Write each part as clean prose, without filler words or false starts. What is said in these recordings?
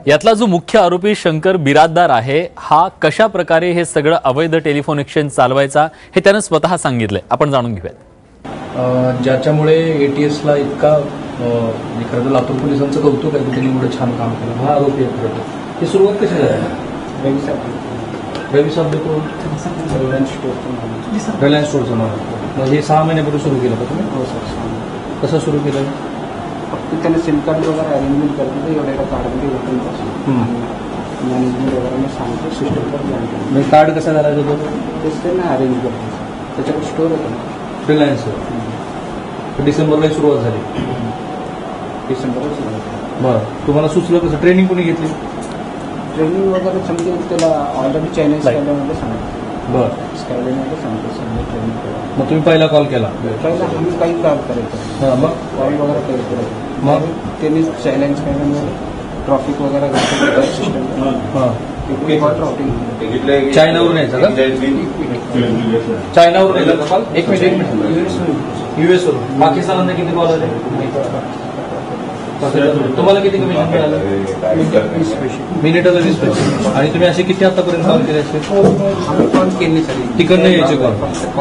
यातला जो मुख्य आरोपी शंकर बिराददार आहे हा कशा प्रकारे हे सगळं अवैध टेलिफोन एक्सचेंज चालवायचा हे त्याने स्वतः सांगितलंय. आपण जाणून घेऊयात. ज्याच्यामुळे एटीएसला इतका खरं तर लातूर पोलिसांचं कौतुक आहे की त्यांनी एवढं छान काम केलं. हा आरोपी आहे खरं तर. ही सुरुवात कशी झाली? रवी साहेब रिलायन्स स्टोअरचं नाव. मग हे 6 महिन्यापूर्वी सुरू केलं का तुम्ही? हो सर. कसं सुरू केलं? फक्त त्याने सिम कार्ड वगैरे अरेंजमेंट करतो एवढ्या कार्डमध्ये ओपन मॅनेजमेंट वगैरे मी सांगतो सिस्टमवर जॉईन करतो. म्हणजे कार्ड कसा झाला तो? तेच त्यांना अरेंज करतो. त्याच्याकडे स्टोअर होतं रिलायन्सवर. डिसेंबरला सुरुवात झाली. डिसेंबरला सुरुवात झाली. बरं. तुम्हाला सुचलं कसं? ट्रेनिंग कोणी घेतली? ट्रेनिंग वगैरे समजे त्याला ऑलरेडी चायनीज स्कायलाईनमध्ये सांगतो. बरं. स्कायलाईनमध्ये सांगतो समजा ट्रेनिंग केलं. मग तुम्ही पहिला कॉल केला? पहिला आम्ही काही कॉल करायचं. हां. मग कॉल वगैरे करायचं. मग त्यांनी चायनीज स्कायलाईनमध्ये ट्रॉफिक वगैरे घालतो सिस्टम. हां. ट्रॉफिक चायनावरून यायचं का? चायनावरून यायचा कॉल? एक मिनिट. US वरून. पाकिस्तानमध्ये किती कॉल आले? तुम्हाला किती कमिशन मिळालं? मिनिटाला 20 पैसे. आणि तुम्ही असे किती आतापर्यंत कॉल केले असते? आम्ही कॉल केले सर. तिकडनं यायचे कॉल.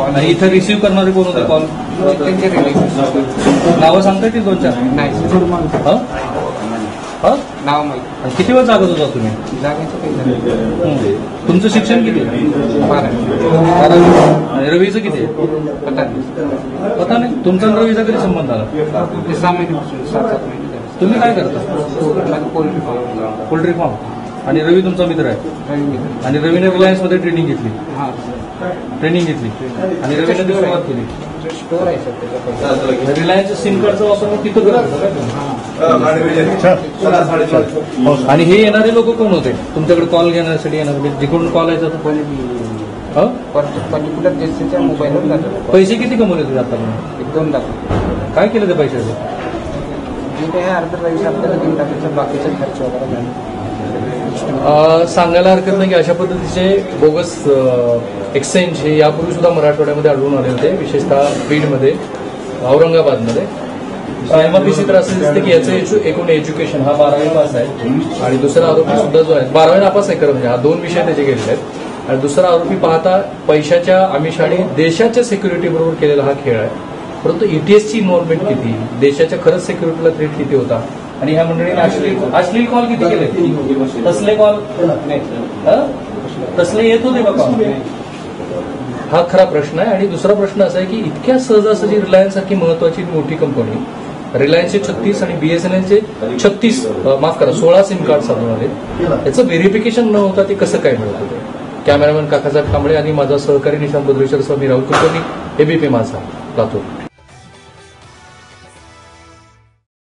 आणि इथं रिसिव्ह करणारे कोण होते कॉल? त्यांचे रिलेशन. नावं सांगता येतील 2-4? नाही. नाव माहिती. किती वेळ जागत होता तुम्ही? जागायचं काही तुमचं शिक्षण किती? 12. आणि रवीचं किती? पता नाही. तुमचा रवीचा कधी संबंध आला? 6 महिन्यापासून 7-7 महिने झाले. तुम्ही काय करता? Poultry farm. आणि रवी तुमचा मित्र आहे? आणि रवीने रिलायन्समध्ये ट्रेनिंग घेतली? ट्रेनिंग घेतली. आणि रवीने सुरुवात केली. स्टोर आहे सर. रिलायन्सचं सिम कार्डचा वापर मग तिथं करत होता. आणि हे येणारे लोक कोण होते तुमच्याकडे कॉल घेण्यासाठी येणारे? जिकडून कॉल यायचा पर्टिक्युलर देशाच्या मोबाईलवर जातात. पैसे किती कमवले तुम्ही आतापर्यंत? 1-2 लाख. काय केलं ते पैशाचं? जे काही अर्ध पैसे आपल्याला 2 लाखाचा बाकीचा खर्च वगैरे झाला. सांगायला हरकत नाही की अशा पद्धतीचे बोगस एक्सचेंज हे यापूर्वी सुद्धा मराठवाड्यामध्ये आढळून आले होते, विशेषतः बीडमध्ये, औरंगाबादमध्ये. MRPC तर असं दिसतं की याचं एकूण एज्युकेशन हा 12वी पास आहे. आणि दुसरा आरोपी सुद्धा जो आहे 12वी नापास आहे खरं म्हणजे. हा 2 विषय त्याचे गेलेले आहेत. आणि दुसरा आरोपी पाहता पैशाच्या आमिषाने देशाच्या सिक्युरिटी बरोबर केलेला हा खेळ आहे. परंतु ETSची इन्व्हॉल्वमेंट किती, देशाच्या खरंच सिक्युरिटीला थ्रेट किती होता. आणि ह्या मंडळीने अश्लील कॉल किती केले? तसले कॉल तसले येत होते का? हा खरा प्रश्न आहे. आणि दुसरा प्रश्न असा आहे की इतक्या सहजासहजी रिलायन्स सारखी महत्वाची मोठी कंपनी, रिलायन्सचे 36 आणि BSNLचे 16 सिम कार्ड साधून आले. याचं व्हेरिफिकेशन न होता ते कसं काय मिळतं? कॅमेरामॅन काकासाहेब कांबळे आणि माझा सहकारी निशांत बद्रेश्वर सह मी राहुल कुलकर्णी, ABP माझा, लातूर.